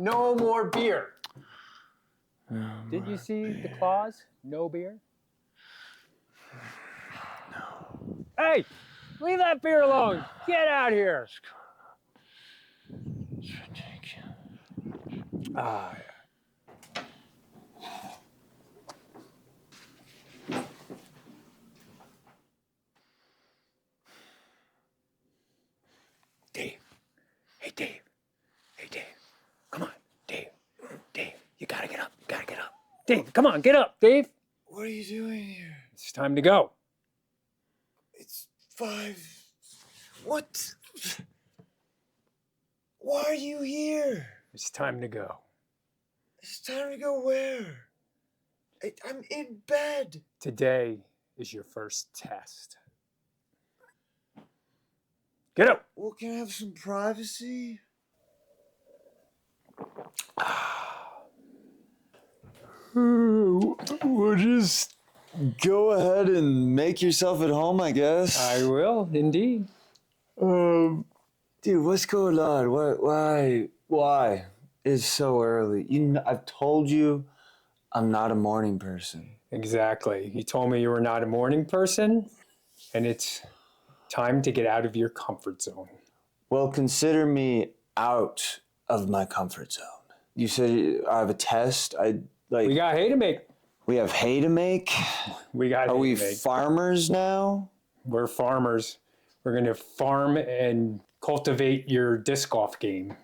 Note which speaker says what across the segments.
Speaker 1: no more beer.
Speaker 2: Did you see the clause? No beer?
Speaker 1: No.
Speaker 2: Hey, leave that beer alone. Get out here.
Speaker 1: It's ridiculous.
Speaker 2: Ah, Dave. Hey, Dave. Hey, Dave. Come on, Dave. Dave, you gotta get up. You gotta get up. Dave, come on, get up, Dave.
Speaker 1: What are you doing here?
Speaker 2: It's time to go.
Speaker 1: It's 5. What? Why are you here?
Speaker 2: It's time to go.
Speaker 1: It's time to go where? I'm in bed.
Speaker 2: Today is your first test. Get up.
Speaker 1: Well, can I have some privacy? Well, just go ahead and make yourself at home, I guess.
Speaker 2: I will, indeed.
Speaker 1: Dude, what's going on? Why? It's so early. I've told you I'm not a morning person.
Speaker 2: Exactly. You told me you were not a morning person, and it's time to get out of your comfort zone.
Speaker 1: Well, consider me out of my comfort zone. You said I have a test.
Speaker 2: We got hay to make.
Speaker 1: We have hay to make.
Speaker 2: We got hay
Speaker 1: Are we
Speaker 2: to make.
Speaker 1: farmers now?
Speaker 2: We're farmers. We're going to farm and cultivate your disc golf game.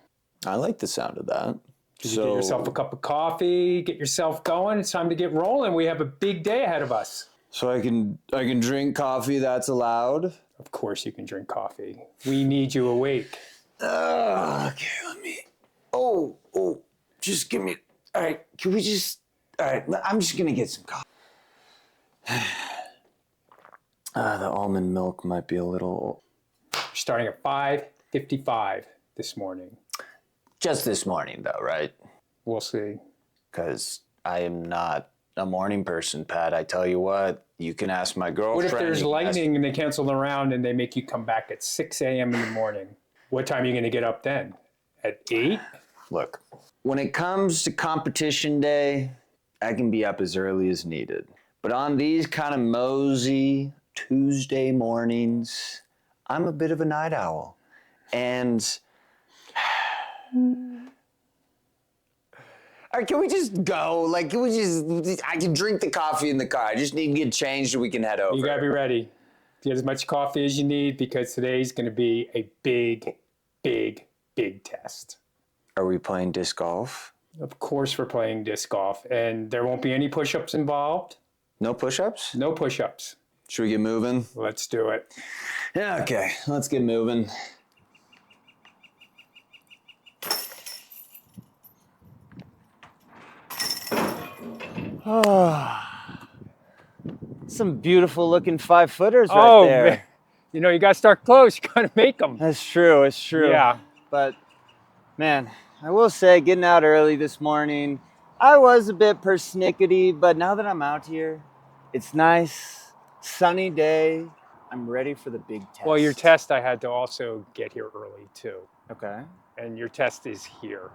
Speaker 1: I like the sound of that.
Speaker 2: You get yourself a cup of coffee, get yourself going. It's time to get rolling. We have a big day ahead of us.
Speaker 1: So I can drink coffee, that's allowed?
Speaker 2: Of course you can drink coffee. We need you awake.
Speaker 1: Okay, let me... Oh, just give me... All right, can we just... All right, I'm just going to get some coffee. The almond milk might be a little...
Speaker 2: We're starting at 5:55 this morning.
Speaker 1: Just this morning, though, right?
Speaker 2: We'll see.
Speaker 1: Because I am not a morning person, Pat. I tell you what, you can ask my girlfriend.
Speaker 2: What if there's lightning and they cancel the round and they make you come back at 6 a.m. in the morning? What time are you going to get up then? At 8?
Speaker 1: Look, when it comes to competition day, I can be up as early as needed. But on these kind of mosey Tuesday mornings, I'm a bit of a night owl. And... All right, can we just go? Like, I can drink the coffee in the car. I just need to get changed and we can head over.
Speaker 2: You gotta be ready. Get as much coffee as you need because today's gonna be a big, big, big test.
Speaker 1: Are we playing disc golf?
Speaker 2: Of course we're playing disc golf, and there won't be any push-ups involved.
Speaker 1: No push-ups?
Speaker 2: No push-ups.
Speaker 1: Should we get moving?
Speaker 2: Let's do it.
Speaker 1: Yeah, okay, let's get moving. Some beautiful looking 5-footers right there.
Speaker 2: Man. You know, you gotta start close. You gotta make them.
Speaker 1: That's true, it's true.
Speaker 2: Yeah.
Speaker 1: But, man, I will say, getting out early this morning, I was a bit persnickety, but now that I'm out here, it's nice, sunny day. I'm ready for the big test.
Speaker 2: Well, your test, I had to also get here early too.
Speaker 1: Okay.
Speaker 2: And your test is here.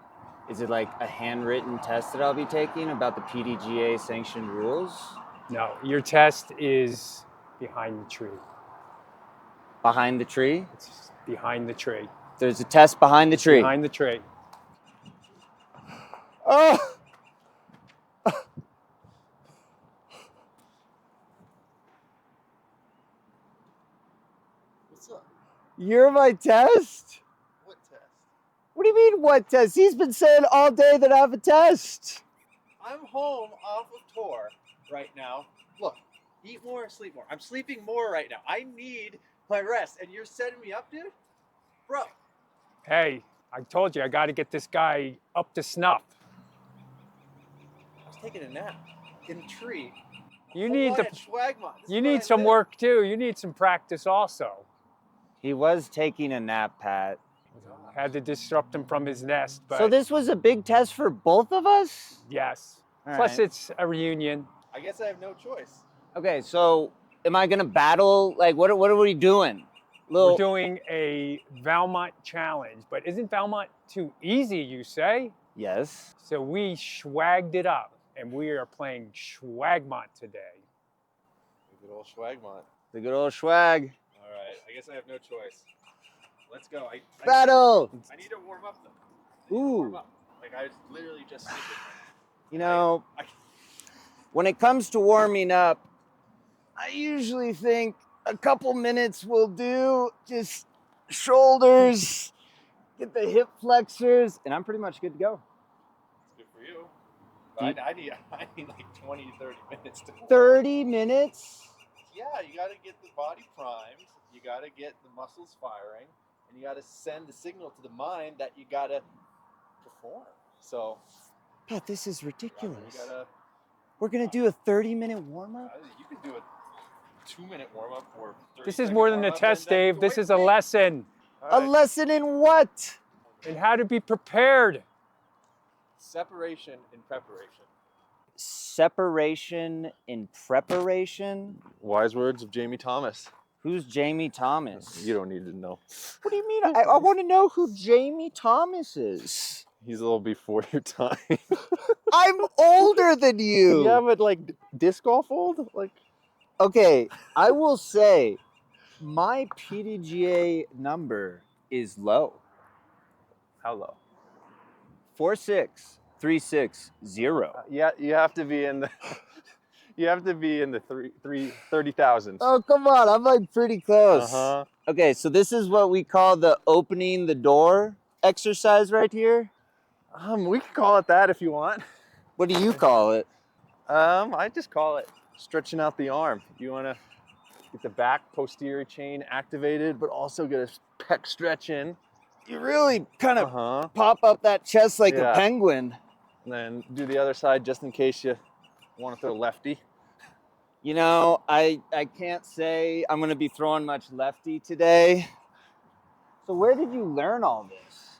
Speaker 1: Is it like a handwritten test that I'll be taking about the PDGA sanctioned rules?
Speaker 2: No, your test is behind the tree.
Speaker 1: Behind the tree?
Speaker 2: It's behind the tree.
Speaker 1: There's a test behind the tree.
Speaker 2: Behind the tree.
Speaker 1: Oh!
Speaker 3: What's up?
Speaker 1: You're my test?
Speaker 3: What test?
Speaker 1: What do you mean, what test? He's been saying all day that I have a test.
Speaker 3: I'm home off of tour right now. Look, eat more, sleep more. I'm sleeping more right now. I need my rest, and you're setting me up, dude? Bro.
Speaker 2: Hey, I told you I got to get this guy up to snuff.
Speaker 3: I was taking a nap in a tree.
Speaker 2: You need
Speaker 3: Hawaiian Schwagma. This is
Speaker 2: You
Speaker 3: where
Speaker 2: need
Speaker 3: I
Speaker 2: some
Speaker 3: live.
Speaker 2: work too. You need some practice also.
Speaker 1: He was taking a nap, Pat.
Speaker 2: Had to disrupt him from his nest, but
Speaker 1: So this was a big test for both of us?
Speaker 2: yes.
Speaker 1: All
Speaker 2: Plus,
Speaker 1: right.
Speaker 2: it's a reunion.
Speaker 3: I guess I have no choice.
Speaker 1: Okay, so am I gonna battle? Like, what are we doing?
Speaker 2: We're doing a Valmont challenge, but isn't Valmont too easy, you say?
Speaker 1: Yes.
Speaker 2: So we schwagged it up, and we are playing Schwagmont today.
Speaker 3: Good old Schwagmont.
Speaker 1: The good old swag.
Speaker 3: All right, I guess I have no choice. Let's go.
Speaker 1: Battle!
Speaker 3: I need to warm up though.
Speaker 1: Ooh.
Speaker 3: Like I was literally just sleeping.
Speaker 1: You know, when it comes to warming up, I usually think a couple minutes will do. Just shoulders, get the hip flexors, and I'm pretty much good to go.
Speaker 3: It's good for you. I need like 20 to 30 minutes to
Speaker 1: 30 minutes?
Speaker 3: Yeah, you got to get the body primed. You got to get the muscles firing. And you got to send the signal to the mind that you got to perform. So,
Speaker 1: God, this is ridiculous.
Speaker 3: you gotta,
Speaker 1: We're going to do a 30-minute warm-up?
Speaker 3: you can do a 2-minute warm up or 30
Speaker 2: This is more than a test, Dave. This is a lesson
Speaker 1: A lesson in what?
Speaker 2: in how to be prepared.
Speaker 3: Separation in preparation.
Speaker 1: Separation in preparation?
Speaker 3: Wise words of Jamie Thomas.
Speaker 1: Who's Jamie Thomas?
Speaker 3: You don't need to know.
Speaker 1: What do you mean? I want to know who Jamie Thomas is.
Speaker 3: He's a little before your time.
Speaker 1: I'm older than you.
Speaker 3: You have it like disc golf old? Like,
Speaker 1: Okay, I will say my PDGA number is low.
Speaker 3: how low?
Speaker 1: 46360.
Speaker 3: Yeah, you have to be in the. You have to be in the 30,000s.
Speaker 1: Oh, come on. I'm like pretty close.
Speaker 3: Uh-huh.
Speaker 1: Okay, so this is what we call the opening the door exercise right here.
Speaker 3: We can call it that if you want.
Speaker 1: What do you call it?
Speaker 3: I just call it stretching out the arm. You want to get the back posterior chain activated, but also get a pec stretch in.
Speaker 1: You really kind of
Speaker 3: Uh-huh.
Speaker 1: pop up that chest like
Speaker 3: Yeah.
Speaker 1: a penguin.
Speaker 3: And then do the other side just in case you want to throw lefty.
Speaker 1: You know, I can't say I'm going to be throwing much lefty today. So where did you learn all this?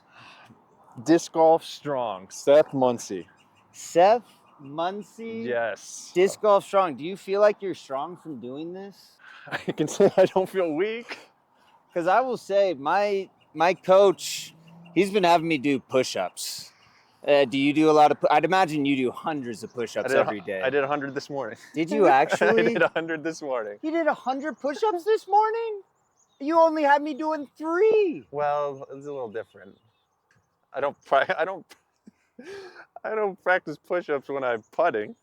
Speaker 3: Disc golf strong, Seth Muncie.
Speaker 1: Seth Muncie?
Speaker 3: Yes.
Speaker 1: Disc golf strong. Do you feel like you're strong from doing this?
Speaker 3: I can say I don't feel weak.
Speaker 1: Because I will say, my coach, he's been having me do push-ups. Do you do a lot of? I'd imagine you do hundreds of push-ups every day.
Speaker 3: I did 100 this morning.
Speaker 1: Did you actually?
Speaker 3: I did 100 this morning.
Speaker 1: You did 100 push-ups this morning? You only had me doing 3.
Speaker 3: Well, it's a little different. I don't practice push-ups when I'm putting.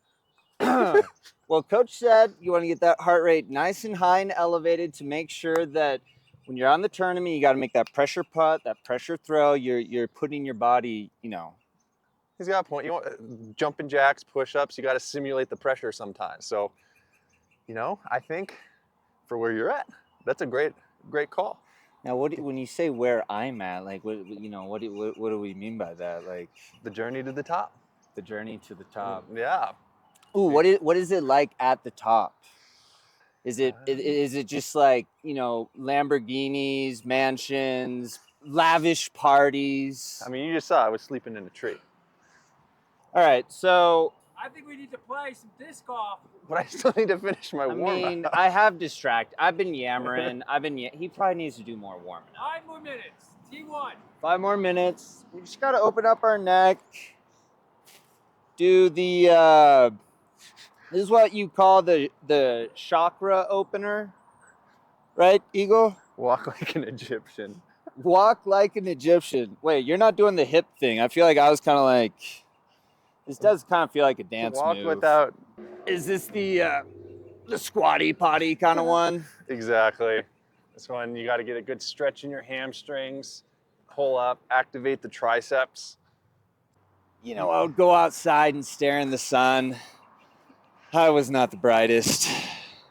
Speaker 1: Well, coach said you want to get that heart rate nice and high and elevated to make sure that when you're on the tournament, you got to make that pressure putt, that pressure throw. You're putting your body, you know.
Speaker 3: He's got a point. You want jumping jacks, push-ups, you got to simulate the pressure sometimes. So, you know, I think for where you're at, that's a great call.
Speaker 1: Now, when you say where I'm at, like, what do we mean by that? Like
Speaker 3: The journey to the top.
Speaker 1: the journey to the top.
Speaker 3: Yeah.
Speaker 1: Ooh, what is it like at the top? Is it just like, you know, Lamborghinis, mansions, lavish parties?
Speaker 3: I mean, you just saw I was sleeping in a tree.
Speaker 1: All right, so
Speaker 2: I think we need to play some disc golf.
Speaker 3: But I still need to finish my
Speaker 1: I
Speaker 3: warm-up.
Speaker 1: mean, I have distracted. I've been yammering. He probably needs to do more warming up.
Speaker 2: 5 more minutes. T1.
Speaker 1: 5 more minutes. We just got to open up our neck. Do the, this is what you call the chakra opener, right, Eagle?
Speaker 3: Walk like an Egyptian.
Speaker 1: Walk like an Egyptian. Wait, you're not doing the hip thing. I feel like I was kind of like, this does kind of feel like a dance
Speaker 3: Walk
Speaker 1: move.
Speaker 3: without...
Speaker 1: Is this the squatty potty kind of one?
Speaker 3: Exactly. This one, you got to get a good stretch in your hamstrings, pull up, activate the triceps.
Speaker 1: You know, I would go outside and stare in the sun. I was not the brightest.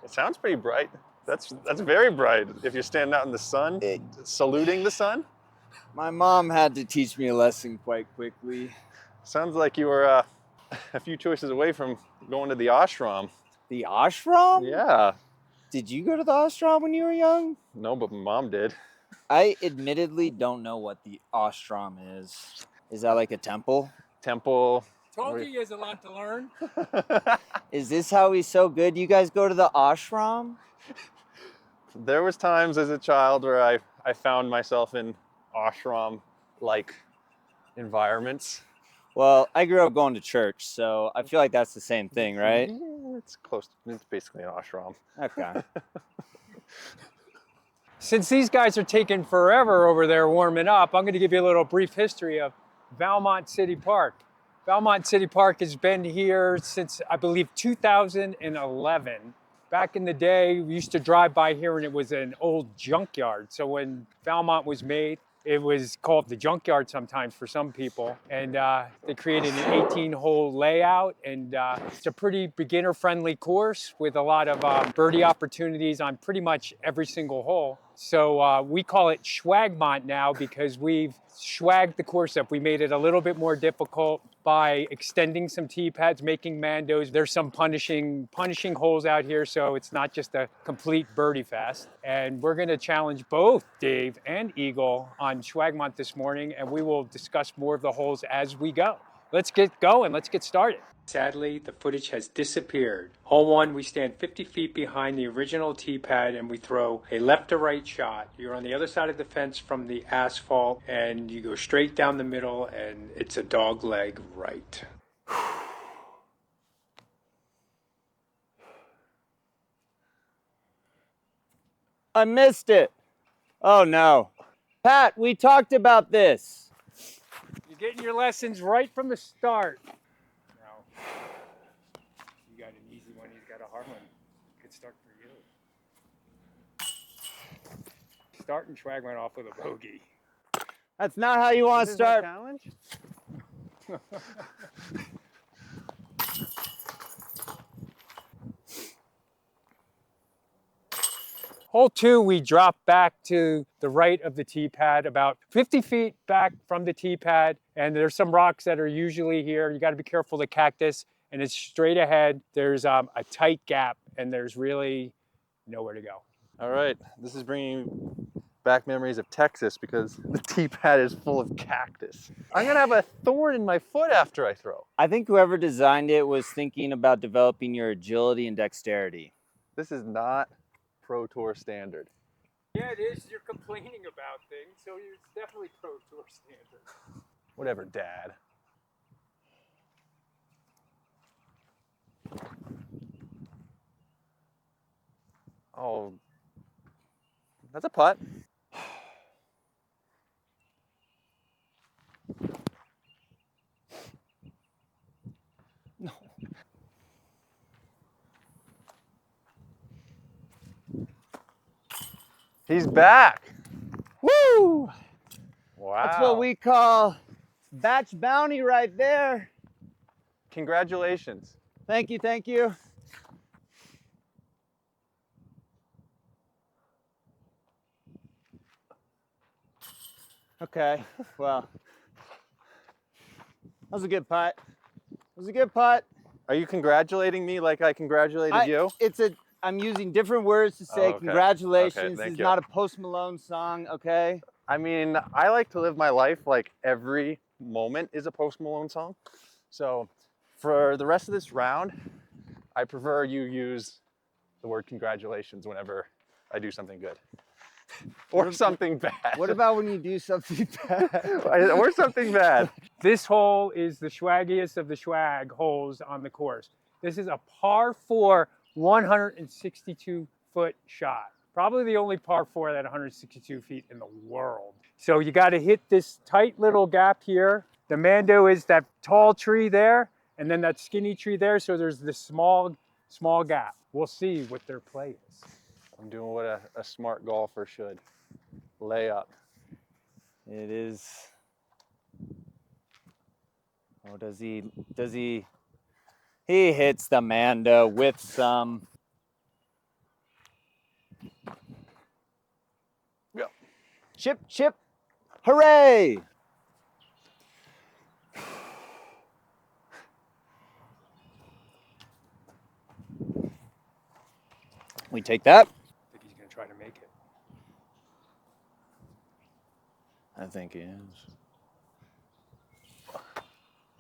Speaker 3: It sounds pretty bright. That's very bright. If you're standing out in the sun, saluting the sun.
Speaker 1: My mom had to teach me a lesson quite quickly.
Speaker 3: Sounds like you were a few choices away from going to the ashram.
Speaker 1: The ashram?
Speaker 3: Yeah.
Speaker 1: Did you go to the ashram when you were young?
Speaker 3: No, but my mom did.
Speaker 1: I admittedly don't know what the ashram is. Is that like a temple?
Speaker 3: Temple.
Speaker 2: Told you has a lot to learn.
Speaker 1: Is this how he's so good? You guys go to the ashram?
Speaker 3: There was times as a child where I found myself in ashram-like environments.
Speaker 1: Well, I grew up going to church, so I feel like that's the same thing, right?
Speaker 3: Yeah, it's close. It's basically an ashram.
Speaker 1: Okay.
Speaker 2: Since these guys are taking forever over there warming up, I'm going to give you a little brief history of Valmont City Park. Valmont City Park has been here since, I believe, 2011. Back in the day, we used to drive by here and it was an old junkyard. So when Valmont was made, it was called the junkyard sometimes for some people. And they created an 18-hole layout. And it's a pretty beginner-friendly course with a lot of birdie opportunities on pretty much every single hole. So we call it Schwagmont now because we've swagged the course up. We made it a little bit more difficult by extending some tee pads, making mandos. There's some punishing holes out here, so it's not just a complete birdie fest. And we're going to challenge both Dave and Eagle on Schwagmont this morning, and we will discuss more of the holes as we go. Let's get going. Let's get started. Sadly, the footage has disappeared. Hole 1, we stand 50 feet behind the original tee pad and we throw a left to right shot. You're on the other side of the fence from the asphalt and you go straight down the middle and it's a dog leg right.
Speaker 1: I missed it. Oh no. Pat, we talked about this.
Speaker 2: You're getting your lessons right from the start. Now, you got an easy one, he's got a hard one. Good start for you. Starting Schwagmont off with a bogey.
Speaker 1: That's not how you want to start.
Speaker 3: Challenge?
Speaker 2: Hole 2, we drop back to the right of the tee pad, about 50 feet back from the tee pad. And there's some rocks that are usually here. You got to be careful of the cactus. And it's straight ahead. There's a tight gap and there's really nowhere to go.
Speaker 3: All right, this is bringing back memories of Texas because the tee pad is full of cactus. I'm gonna have a thorn in my foot after I throw.
Speaker 1: I think whoever designed it was thinking about developing your agility and dexterity.
Speaker 3: This is not Pro Tour standard.
Speaker 2: Yeah, it is. You're complaining about things, so it's definitely Pro Tour standard.
Speaker 3: Whatever, Dad. Oh, that's a putt.
Speaker 1: No.
Speaker 3: He's back.
Speaker 1: Woo!
Speaker 3: Wow.
Speaker 1: That's what we call batch bounty right there.
Speaker 3: Congratulations.
Speaker 1: Thank you, thank you. Okay, well, that was a good putt. It was a good putt.
Speaker 3: Are you congratulating me like I congratulated you?
Speaker 1: I'm using different words to say
Speaker 3: okay.
Speaker 1: congratulations.
Speaker 3: Okay,
Speaker 1: This
Speaker 3: thank
Speaker 1: is
Speaker 3: you.
Speaker 1: not a Post Malone song, okay?
Speaker 3: I mean, I like to live my life like every moment is a Post Malone song. So for the rest of this round, I prefer you use the word congratulations whenever I do something good. Or something bad.
Speaker 1: What about when you do something bad?
Speaker 3: Or something bad.
Speaker 2: This hole is the swaggiest of the swag holes on the course. This is a par 4, 162-foot shot. Probably the only par 4 at 162 feet in the world. So you got to hit this tight little gap here. The Mando is that tall tree there, and then that skinny tree there. So there's this small gap. We'll see what their play is.
Speaker 3: I'm doing what a smart golfer should. Lay up.
Speaker 1: It is. Oh, does he? He hits the Mando with some.
Speaker 3: Go.
Speaker 1: Chip, chip, hooray! We take that.
Speaker 2: I think he's going to try to make it.
Speaker 1: I think he is.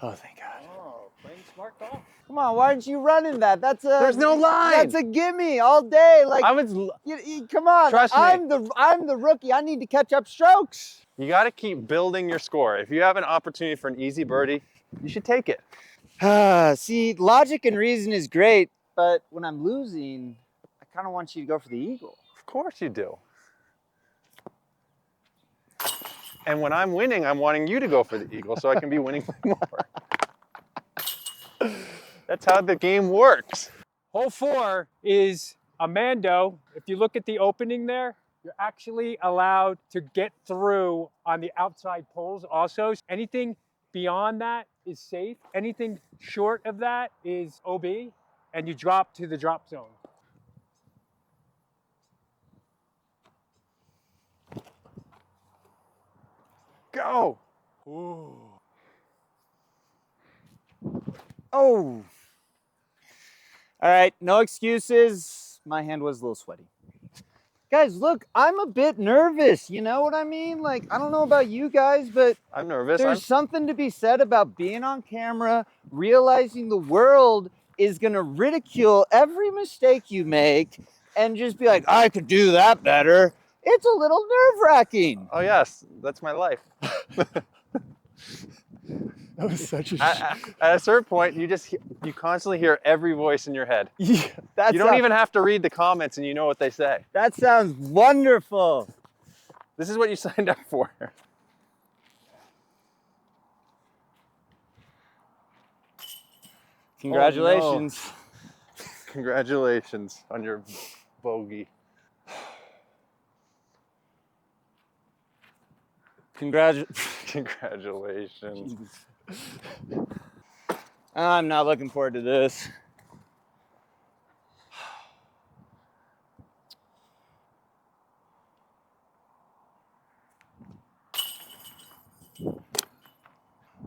Speaker 1: Oh, thank God.
Speaker 2: Oh, playing Smart call.
Speaker 4: Come on, why aren't you running that?
Speaker 3: There's no line.
Speaker 4: That's a gimme all day. Like,
Speaker 3: I was.
Speaker 4: come on.
Speaker 3: Trust me.
Speaker 4: I'm the rookie. I need to catch up strokes.
Speaker 3: You got to keep building your score. If you have an opportunity for an easy birdie, you should take it.
Speaker 4: See, logic and reason is great, but when I'm losing, I kind of want you to go for the eagle.
Speaker 3: Of course you do. And when I'm winning, I'm wanting you to go for the eagle so I can be winning more. That's how the game works.
Speaker 2: Hole 4 is a mando. If you look at the opening there, you're actually allowed to get through on the outside poles also. Anything beyond that is safe. Anything short of that is OB, and you drop to the drop zone.
Speaker 3: Go.
Speaker 2: Ooh.
Speaker 4: Oh. All right, no excuses. My hand was a little sweaty. Guys, look, I'm a bit nervous. You know what I mean? Like, I don't know about you guys, but
Speaker 3: I'm nervous.
Speaker 4: there's something to be said about being on camera, realizing the world is going to ridicule every mistake you make and just be like, I could do that better. It's a little nerve-wracking.
Speaker 3: Oh yes, that's my life.
Speaker 4: That was such a
Speaker 3: At a certain point, you constantly hear every voice in your head.
Speaker 4: Yeah,
Speaker 3: You don't even have to read the comments and you know what they say.
Speaker 4: That sounds wonderful.
Speaker 3: This is what you signed up for.
Speaker 4: Congratulations.
Speaker 3: Oh, no. Congratulations on your bogey. Congratulations.
Speaker 4: I'm not looking forward to this.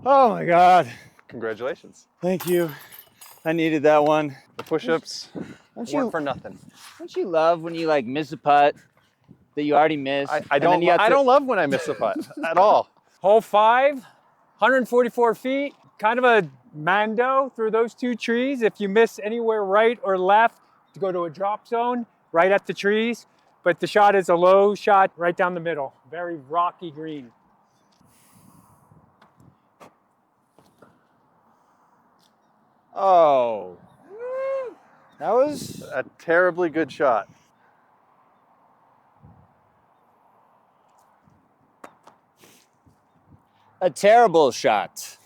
Speaker 4: Oh my God.
Speaker 3: Congratulations.
Speaker 4: Thank you. I needed that one.
Speaker 3: The push-ups weren't for nothing.
Speaker 4: Don't you love when you like miss a putt that you already missed?
Speaker 3: I don't love when I miss a putt at all.
Speaker 2: Hole 5, 144 feet, kind of a mando through those two trees. If you miss anywhere right or left, to go to a drop zone right at the trees. But the shot is a low shot right down the middle. Very rocky green.
Speaker 4: Oh. That was
Speaker 3: A terribly good shot.
Speaker 4: a terrible shot.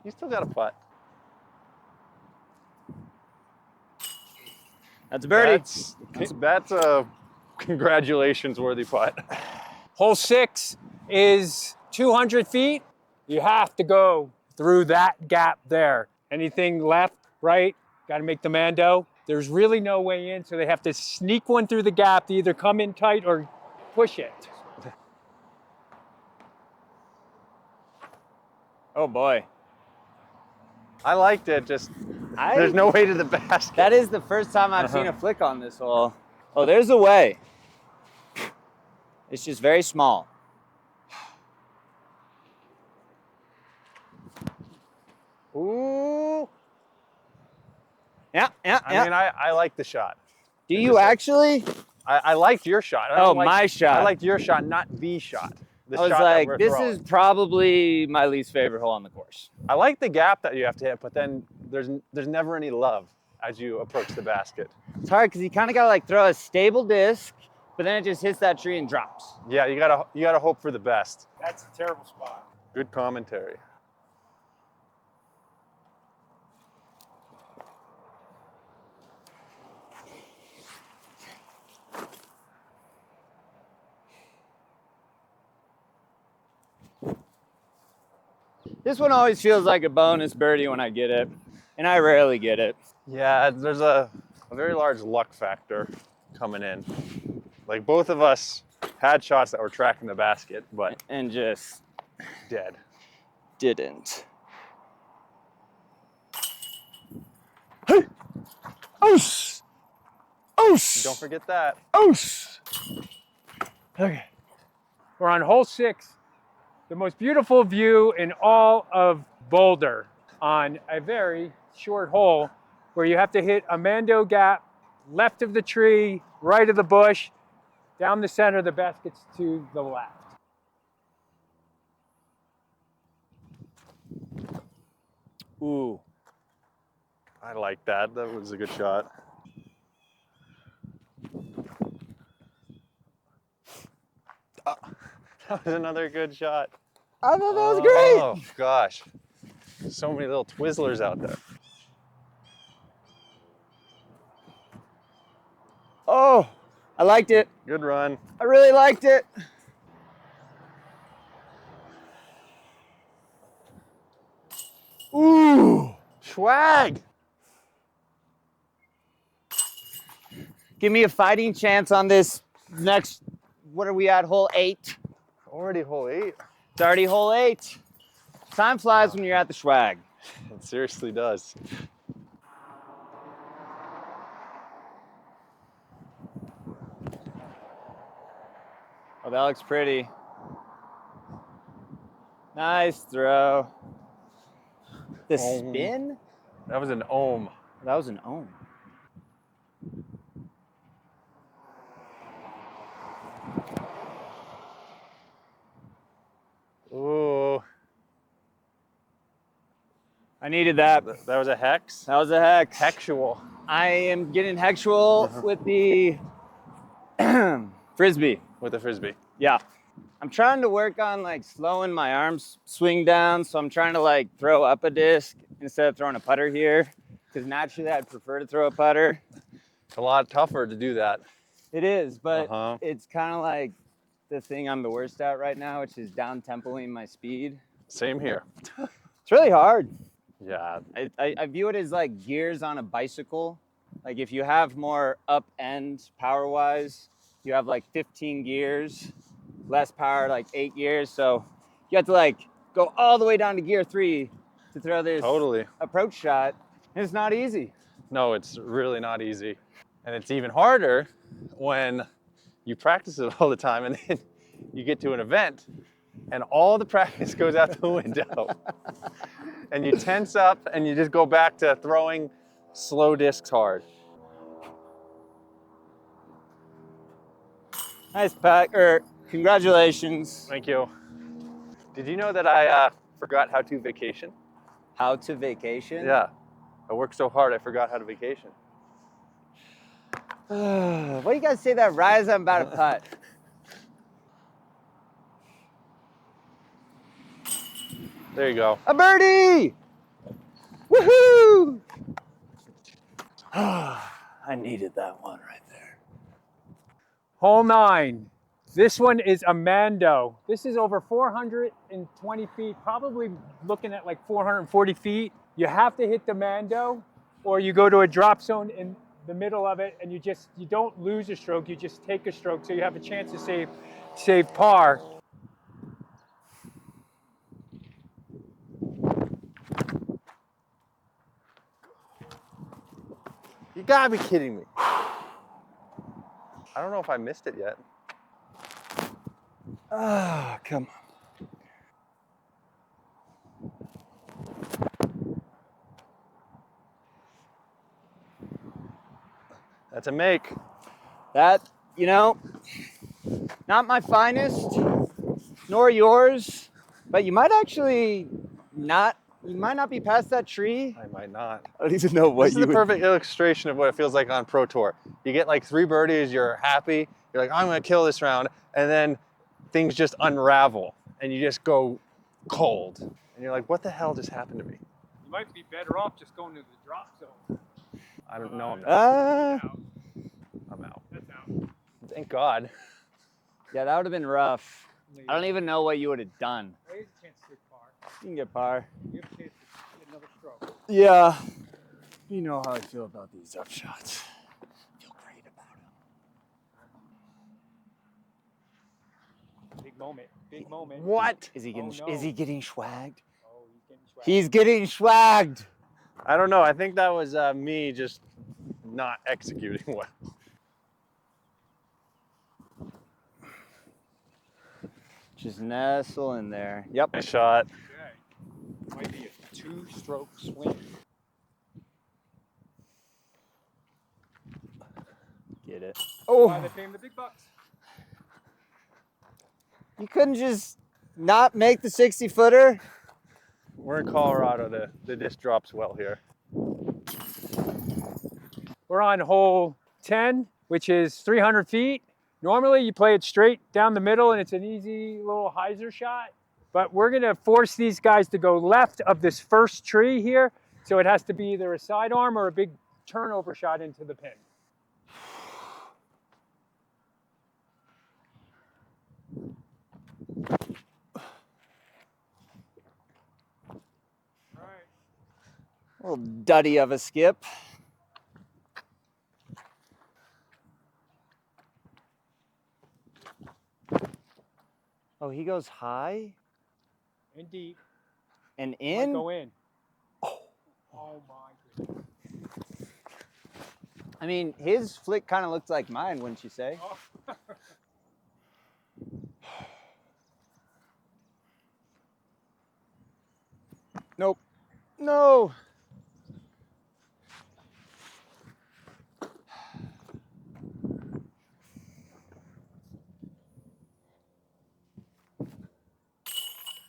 Speaker 3: You still got a putt.
Speaker 4: That's a birdie.
Speaker 3: That's a congratulations worthy putt.
Speaker 2: Hole 6 is 200 feet. You have to go through that gap there. Anything left, right, got to make the mando. There's really no way in, so they have to sneak one through the gap to either come in tight or push it.
Speaker 4: Oh boy.
Speaker 3: I liked it, just there's no way to the basket.
Speaker 4: That is the first time I've seen a flick on this hole. Oh, there's a way. It's just very small.
Speaker 3: Ooh.
Speaker 4: Yeah.
Speaker 3: I mean, I like the shot.
Speaker 4: Do you actually?
Speaker 3: I liked your shot.
Speaker 4: Oh, my shot.
Speaker 3: I liked your shot, not the shot. The
Speaker 4: I was
Speaker 3: shot that
Speaker 4: like,
Speaker 3: we're
Speaker 4: this
Speaker 3: throwing.
Speaker 4: is probably my least favorite hole on the course.
Speaker 3: I like the gap that you have to hit, but then there's never any love as you approach the basket.
Speaker 4: It's hard because you kind of got to like throw a stable disc, but then it just hits that tree and drops.
Speaker 3: Yeah, you gotta hope for the best.
Speaker 2: That's a terrible spot.
Speaker 3: Good commentary.
Speaker 4: This one always feels like a bonus birdie when I get it, and I rarely get it.
Speaker 3: Yeah, there's a very large luck factor coming in. Like both of us had shots that were tracking the basket, but
Speaker 4: And just
Speaker 3: dead.
Speaker 4: didn't. Hey! Oos! Oos!
Speaker 3: Don't forget that.
Speaker 4: Oos! Okay.
Speaker 2: We're on hole 6, the most beautiful view in all of Boulder on a very short hole where you have to hit a Mando gap, left of the tree, right of the bush, down the center, the basket's to the left.
Speaker 3: Ooh. I like that. That was a good shot. Oh, that was another good shot.
Speaker 4: I thought that was great.
Speaker 3: Oh, gosh. So many little Twizzlers out there.
Speaker 4: Oh, I liked it.
Speaker 3: Good run.
Speaker 4: I really liked it. Ooh.
Speaker 3: Swag.
Speaker 4: Give me a fighting chance on this next, what are we at, hole 8?
Speaker 3: Already hole 8.
Speaker 4: It's already hole 8. Time flies when you're at the swag.
Speaker 3: It seriously does.
Speaker 4: Oh, that looks pretty. Nice throw. The spin?
Speaker 3: That was an ohm.
Speaker 4: That was an ohm.
Speaker 3: Ooh.
Speaker 4: I needed that.
Speaker 3: That was a hex?
Speaker 4: That was a hex.
Speaker 3: Hexual.
Speaker 4: I am getting hexual with the Frisbee.
Speaker 3: With the Frisbee.
Speaker 4: Yeah. I'm trying to work on like slowing my arms swing down. So I'm trying to like throw up a disc instead of throwing a putter here. Because naturally I'd prefer to throw a putter.
Speaker 3: It's a lot tougher to do that.
Speaker 4: It is, but it's kind of like the thing I'm the worst at right now, which is down tempoing my speed.
Speaker 3: Same here.
Speaker 4: It's really hard.
Speaker 3: Yeah.
Speaker 4: I view it as like gears on a bicycle. Like if you have more up end power wise, you have like 15 gears, less power, like 8 gears. So you have to like go all the way down to gear 3 to throw this approach shot. And it's not easy.
Speaker 3: No, it's really not easy. And it's even harder when you practice it all the time and then you get to an event and all the practice goes out the window. And you tense up and you just go back to throwing slow discs hard.
Speaker 4: Nice putt, congratulations.
Speaker 3: Thank you. Did you know that I forgot how to vacation?
Speaker 4: How to vacation?
Speaker 3: Yeah. I worked so hard I forgot how to vacation.
Speaker 4: Why do you guys say that right as I'm about to putt?
Speaker 3: There you go.
Speaker 4: A birdie! Woohoo! I needed that one right there.
Speaker 2: Hole 9. This one is a Mando. This is over 420 feet, probably looking at like 440 feet. You have to hit the Mando or you go to a drop zone in the middle of it and you don't lose a stroke, you just take a stroke so you have a chance to save par.
Speaker 3: You gotta be kidding me. I don't know if I missed it yet.
Speaker 4: Ah, come on.
Speaker 3: That's a make.
Speaker 4: That, you know, not my finest, nor yours, but you might actually not, you might not be past that tree.
Speaker 3: I might not.
Speaker 4: I don't even know what
Speaker 3: This is the perfect illustration of what it feels like on Pro Tour. You get like 3 birdies, you're happy, you're like, I'm gonna kill this round, and then things just unravel, and you just go cold. And you're like, what the hell just happened to me?
Speaker 2: You might be better off just going to the drop zone.
Speaker 3: I don't know. I'm out.
Speaker 2: That's out.
Speaker 3: Thank God.
Speaker 4: Yeah, that would have been rough. I don't even know what you would have done.
Speaker 2: There's a chance to get par.
Speaker 4: You can get par.
Speaker 2: You have a chance to get another stroke.
Speaker 4: Yeah. You know how I feel about these up shots. I feel great about them.
Speaker 2: Big moment. Big moment.
Speaker 3: What?
Speaker 4: Is he getting?
Speaker 2: Oh, no.
Speaker 4: Is he getting swagged?
Speaker 2: Oh, he's getting swagged.
Speaker 4: He's getting swagged.
Speaker 3: I don't know. I think that was me just not executing well.
Speaker 4: Just nestle in there. Yep.
Speaker 3: Nice shot.
Speaker 2: Okay. Might be a 2-stroke swing. Why they pay him the big bucks.
Speaker 4: You couldn't just not make the 60-footer?
Speaker 3: We're in Colorado. The disc drops well here.
Speaker 2: We're on hole 10, which is 300 feet. Normally you play it straight down the middle and it's an easy little hyzer shot, but we're gonna force these guys to go left of this first tree here. So it has to be either a sidearm or a big turnover shot into the pin. All right.
Speaker 4: Little duddy of a skip. Oh, he goes high
Speaker 2: And deep.
Speaker 4: and
Speaker 2: Might
Speaker 4: in?
Speaker 2: go in. Oh my goodness.
Speaker 4: I mean, his flick kind of looks like mine, wouldn't you say?
Speaker 2: Oh.
Speaker 4: Nope. No.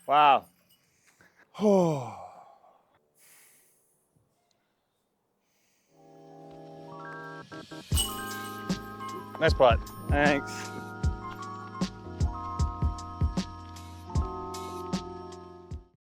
Speaker 4: Wow.
Speaker 3: Nice putt.
Speaker 4: Thanks.